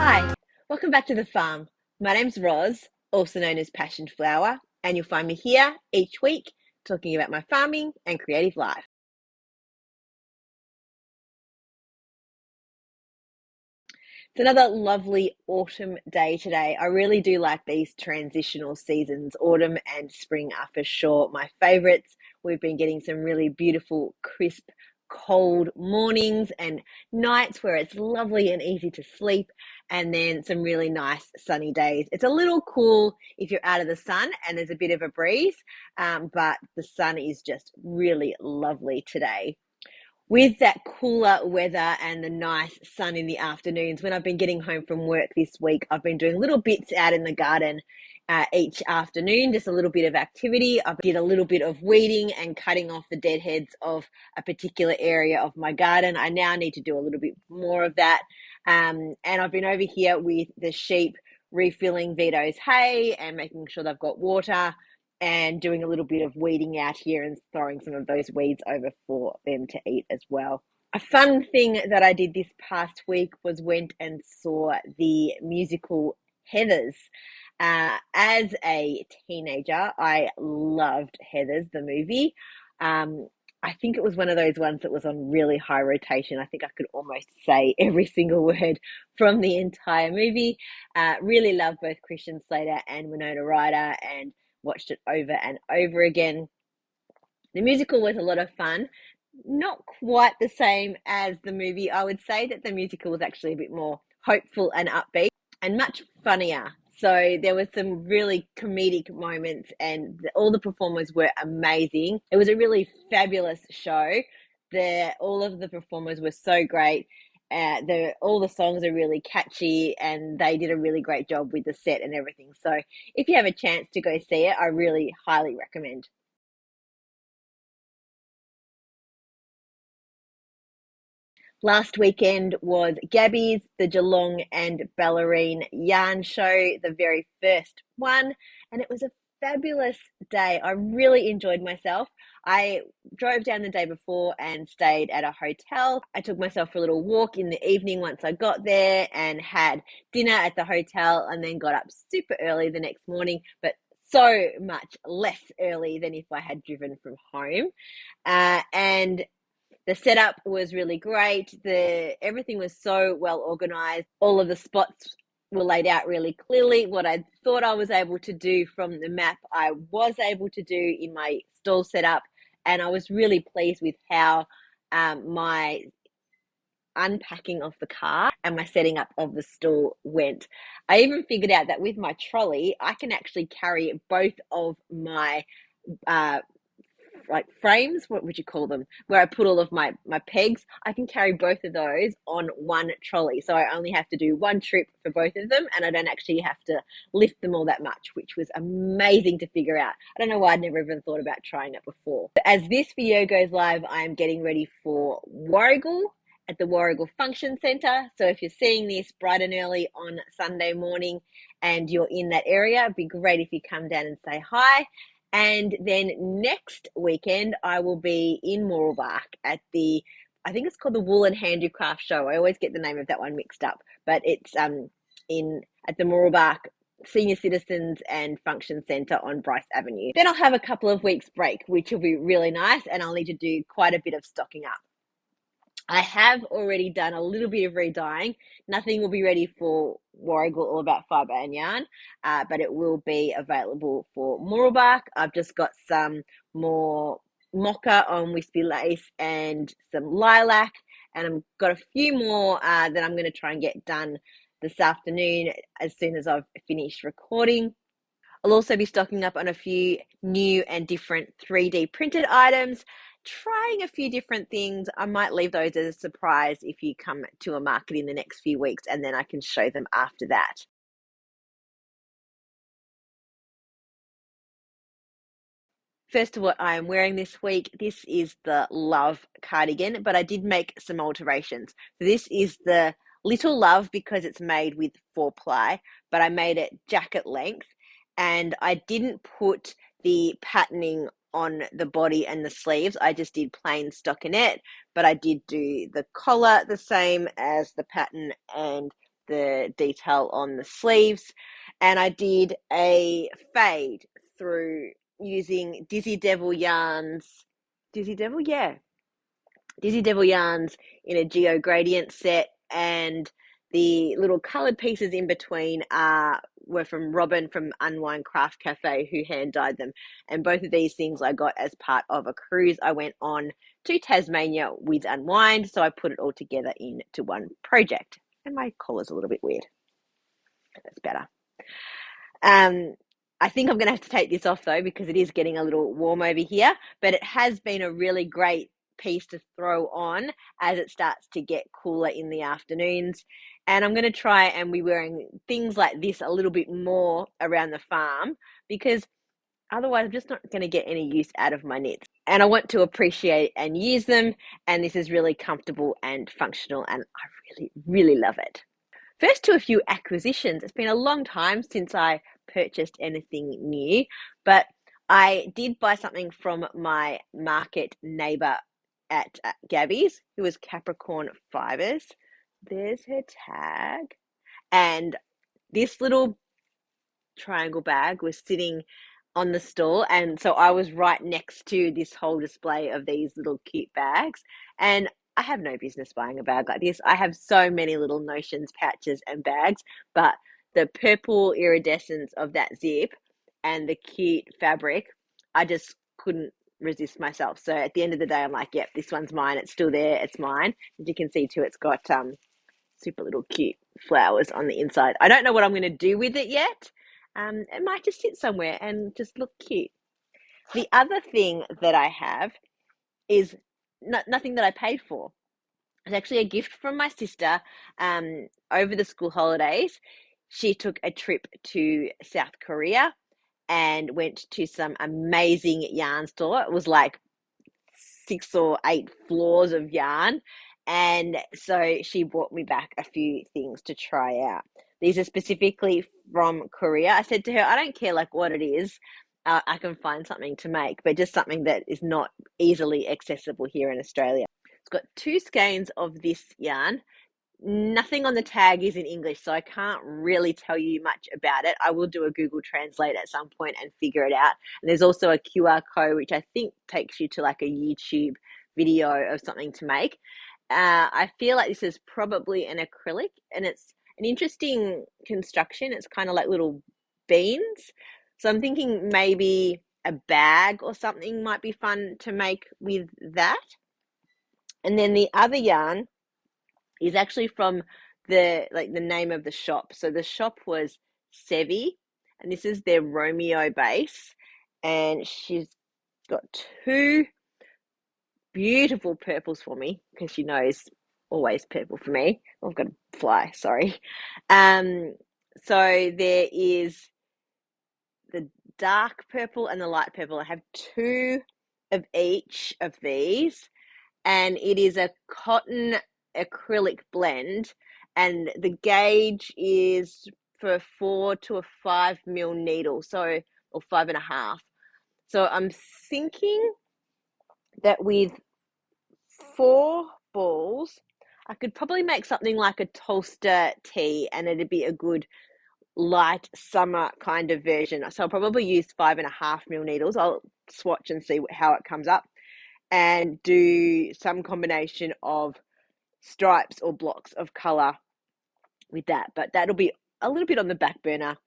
Hi, welcome back to the farm. My name's Roz, also known as Passion Flower, and you'll find me here each week talking about my farming and creative life. It's another lovely autumn day today. I really do like these transitional seasons. Autumn and spring are for sure my favourites. We've been getting some really beautiful, crisp, cold mornings and nights where it's lovely and easy to sleep, and then some really nice sunny days. It's a little cool if you're out of the sun and there's a bit of a breeze, but the sun is just really lovely today. With that cooler weather and the nice sun in the afternoons, when I've been getting home from work this week, I've been doing little bits out in the garden each afternoon, just a little bit of activity. I did a little bit of weeding and cutting off the deadheads of a particular area of my garden. I now need to do a little bit more of that. And I've been over here with the sheep refilling Vito's hay and making sure they've got water, and doing a little bit of weeding out here and throwing some of those weeds over for them to eat as well. A fun thing that I did this past week was went and saw the musical Heathers. As a teenager, I loved Heathers, the movie. I think it was one of those ones that was on really high rotation. I think I could almost say every single word from the entire movie. Really loved both Christian Slater and Winona Ryder, and watched it over and over again. The musical was a lot of fun. Not quite the same as the movie. I would say that the musical was actually a bit more hopeful and upbeat and much funnier. So there were some really comedic moments, and all the performers were amazing. It was a really fabulous show. All of the performers were so great. All the songs are really catchy, and they did a really great job with the set and everything. So if you have a chance to go see it, I really highly recommend. Last weekend was Gabby's, the Geelong and Bellarine Yarn Show, the very first one, and it was a fabulous day. I really enjoyed myself. I drove down the day before and stayed at a hotel. I took myself for a little walk in the evening once I got there, and had dinner at the hotel, and then got up super early the next morning, but so much less early than if I had driven from home. And the setup was really great. Everything was so well organized. All of the spots were laid out really clearly. What I thought I was able to do from the map, I was able to do in my stall setup, and I was really pleased with how my unpacking of the car and my setting up of the stall went. I even figured out that with my trolley, I can actually carry both of my uh, like frames, what would you call them, where I put all of my pegs. I can carry both of those on one trolley, so I only have to do one trip for both of them, and I don't actually have to lift them all that much, which was amazing to figure out. I don't know why I'd never even thought about trying it before. As this video goes live, I am getting ready for Warragul at the Warragul Function Centre. So if you're seeing this bright and early on Sunday morning and you're in that area, it'd be great if you come down and say hi. And then next weekend, I will be in Mooroolbark at I think it's called the Wool and Handicraft Show. I always get the name of that one mixed up, but it's at the Mooroolbark Senior Citizens and Function Centre on Bryce Avenue. Then I'll have a couple of weeks break, which will be really nice, and I'll need to do quite a bit of stocking up. I have already done a little bit of re-dyeing. Nothing will be ready for Warragul All About Fibre and Yarn, but it will be available for Mooroolbark. I've just got some more mocha on wispy lace and some lilac, and I've got a few more that I'm going to try and get done this afternoon as soon as I've finished recording. I'll also be stocking up on a few new and different 3D printed items, trying a few different things. I might leave those as a surprise if you come to a market in the next few weeks, and then I can show them after that. First to what I am wearing this week, this is the Love cardigan, but I did make some alterations. So this is the Little Love because it's made with 4-ply, but I made it jacket length, and I didn't put the patterning on the body and the sleeves. I just did plain stockinette, but I did do the collar the same as the pattern and the detail on the sleeves, and I did a fade through using Dizzy Devil yarns. Dizzy Devil, yeah, Dizzy Devil yarns in a geo gradient set, and the little coloured pieces in between were from Robin from Unwind Craft Cafe, who hand dyed them. And both of these things I got as part of a cruise I went on to Tasmania with Unwind, so I put it all together into one project. And my collar's a little bit weird. That's better. I think I'm going to have to take this off though, because it is getting a little warm over here, but it has been a really great piece to throw on as it starts to get cooler in the afternoons. And I'm going to try and be wearing things like this a little bit more around the farm, because otherwise I'm just not going to get any use out of my knits. And I want to appreciate and use them. And this is really comfortable and functional, and I really, really love it. First to a few acquisitions. It's been a long time since I purchased anything new, but I did buy something from my market neighbour at Gabby's, who was Capricorn Fibers. There's her tag. And this little triangle bag was sitting on the stall, and so I was right next to this whole display of these little cute bags, and I have no business buying a bag like this. I have so many little notions, pouches and bags, but the purple iridescence of that zip and the cute fabric, I just couldn't resist myself. So at the end of the day, I'm like, yep, this one's mine. It's still there. It's mine. As you can see too, it's got super little cute flowers on the inside. I don't know what I'm going to do with it yet. It might just sit somewhere and just look cute. The other thing that I have is nothing that I paid for. It's actually a gift from my sister over the school holidays. She took a trip to South Korea and went to some amazing yarn store. It was like 6 or 8 floors of yarn. And so she brought me back a few things to try out. These are specifically from Korea. I said to her, I don't care like what it is. I can find something to make, but just something that is not easily accessible here in Australia. It's got 2 skeins of this yarn. Nothing on the tag is in English, so I can't really tell you much about it. I will do a Google Translate at some point and figure it out. And there's also a QR code, which I think takes you to like a YouTube video of something to make. I feel like this is probably an acrylic, and it's an interesting construction. It's kind of like little beans. So I'm thinking maybe a bag or something might be fun to make with that. And then the other yarn is actually from the name of the shop. So the shop was Sevi, and this is their Romeo base. And she's got 2 beautiful purples for me, because she knows always purple for me. I've got a fly, sorry. So there is the dark purple and the light purple. I have 2 of each of these, and it is a cotton acrylic blend, and the gauge is for a 4 to a 5 mil needle, so, or 5.5. So I'm thinking that with 4 balls, I could probably make something like a toaster tee, and it'd be a good light summer kind of version. So I'll probably use 5.5 mil needles. I'll swatch and see how it comes up, and do some combination of stripes or blocks of color with that. But that'll be a little bit on the back burner.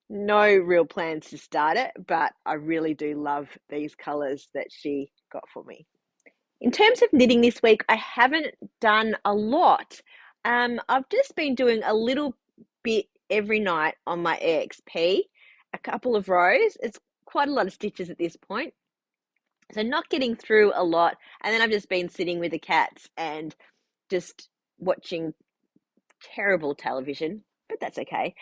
No real plans to start it, but I really do love these colors that she got for me. In terms of knitting this week, I haven't done a lot. I've just been doing a little bit every night on my EXP, a couple of rows. It's quite a lot of stitches at this point, so not getting through a lot. And then I've just been sitting with the cats and just watching terrible television, but that's okay,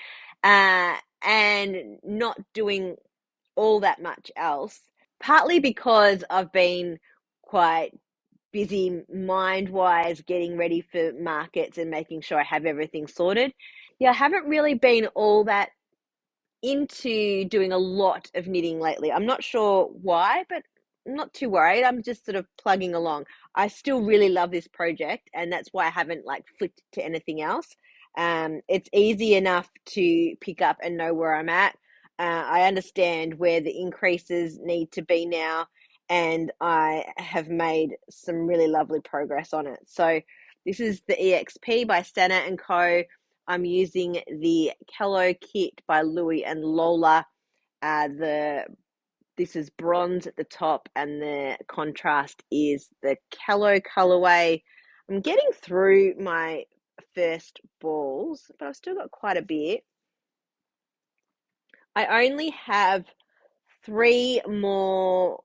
and not doing all that much else, partly because I've been quite busy mind-wise getting ready for markets and making sure I have everything sorted. Yeah, I haven't really been all that into doing a lot of knitting lately. I'm not sure why, but I'm not too worried. I'm just sort of plugging along. I still really love this project, and that's why I haven't like flipped to anything else. It's easy enough to pick up and know where I'm at. I understand where the increases need to be now, and I have made some really lovely progress on it. So this is the EXP by Sana and Co. I'm using the Calo kit by Louis and Lola. This is bronze at the top, and the contrast is the Calo colorway. I'm getting through my first balls, but I've still got quite a bit. I only have 3 more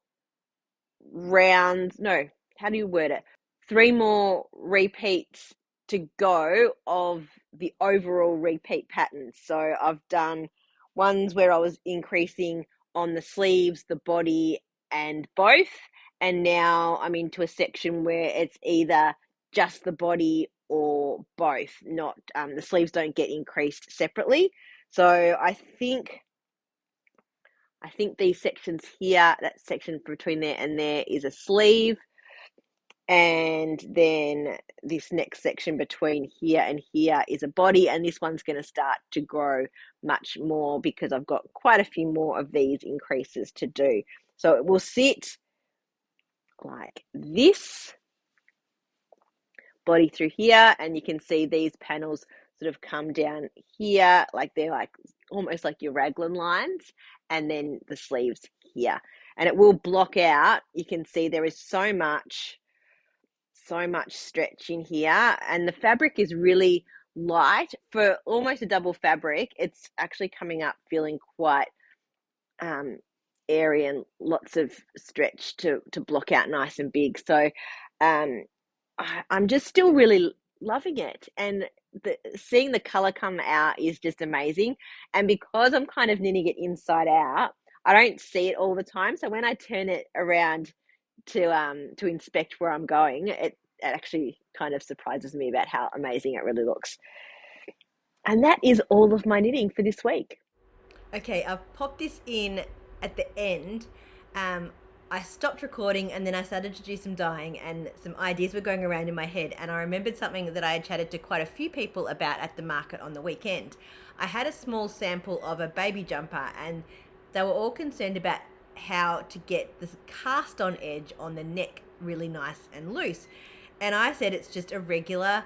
rounds. No, how do you word it? 3 more repeats to go of the overall repeat pattern. So I've done ones where I was increasing on the sleeves, the body, and both. And now I'm into a section where it's either just the body or both. Not the sleeves don't get increased separately. So I think these sections here, that section between there and there is a sleeve, and then this next section between here and here is a body, and this one's going to start to grow much more because I've got quite a few more of these increases to do. So it will sit like this, body through here, and you can see these panels sort of come down here, like they're like almost like your raglan lines, and then the sleeves here, and it will block out. You can see there is so much stretch in here, and the fabric is really light for almost a double fabric. It's actually coming up feeling quite airy and lots of stretch to block out nice and big. So I'm just still really loving it, and seeing the color come out is just amazing. And because I'm kind of knitting it inside out, I don't see it all the time. So when I turn it around to inspect where I'm going, it actually kind of surprises me about how amazing it really looks. And that is all of my knitting for this week. Okay, I've popped this in at the end. I stopped recording and then I started to do some dyeing, and some ideas were going around in my head, and I remembered something that I had chatted to quite a few people about at the market on the weekend. I had a small sample of a baby jumper, and they were all concerned about how to get this cast on edge on the neck really nice and loose. And I said it's just a regular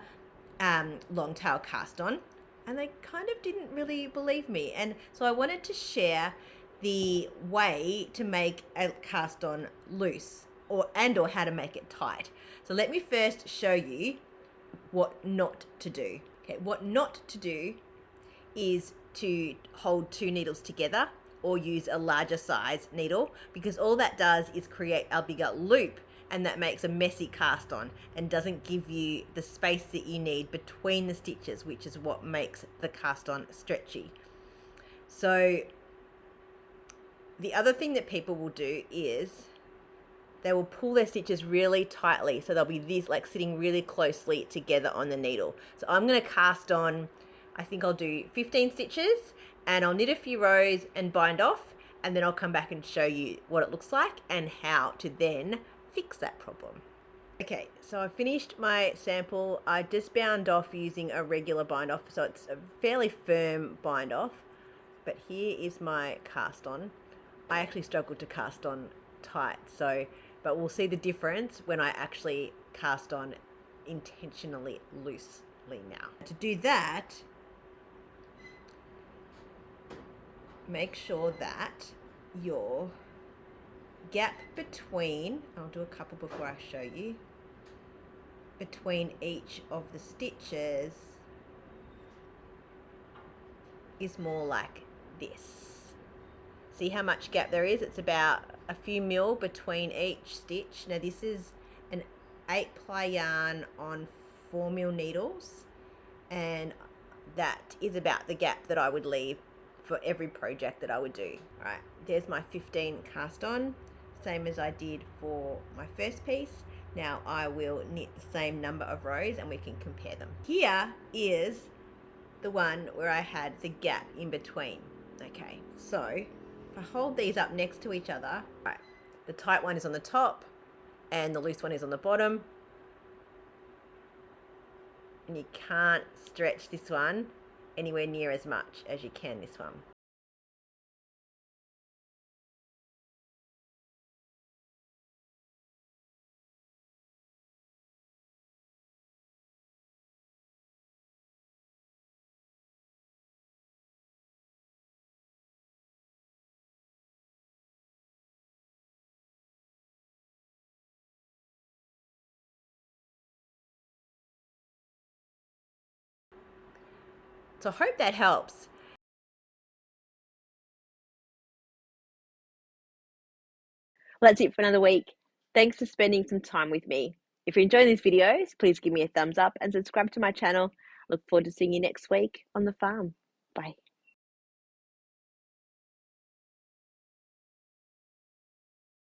long tail cast on, and they kind of didn't really believe me. And so I wanted to share the way to make a cast on loose, or how to make it tight. So let me first show you what not to do. Okay, what not to do is to hold 2 needles together or use a larger size needle, because all that does is create a bigger loop, and that makes a messy cast on and doesn't give you the space that you need between the stitches, which is what makes the cast on stretchy. So the other thing that people will do is they will pull their stitches really tightly, so they'll be these like sitting really closely together on the needle. So I'm going to cast on, I think I'll do 15 stitches, and I'll knit a few rows and bind off, and then I'll come back and show you what it looks like and how to then fix that problem. Okay, so I finished my sample. I just bound off using a regular bind off, so it's a fairly firm bind off, but here is my cast on. I actually struggled to cast on tight, but we'll see the difference when I actually cast on intentionally loosely now. To do that, make sure that your gap between, I'll do a couple before I show you, between each of the stitches is more like this. See how much gap there is? It's about a few mil between each stitch. Now this is an 8-ply yarn on 4 mil needles, and that is about the gap that I would leave for every project that I would do. All right, there's my 15 cast on, same as I did for my first piece. Now I will knit the same number of rows and we can compare them. Here is the one where I had the gap in between. Okay, so if I hold these up next to each other, right, the tight one is on the top and the loose one is on the bottom. and you can't stretch this one anywhere near as much as you can this one. So I hope that helps. Well, that's it for another week. Thanks for spending some time with me. If you're enjoying these videos, please give me a thumbs up and subscribe to my channel. Look forward to seeing you next week on the farm. Bye.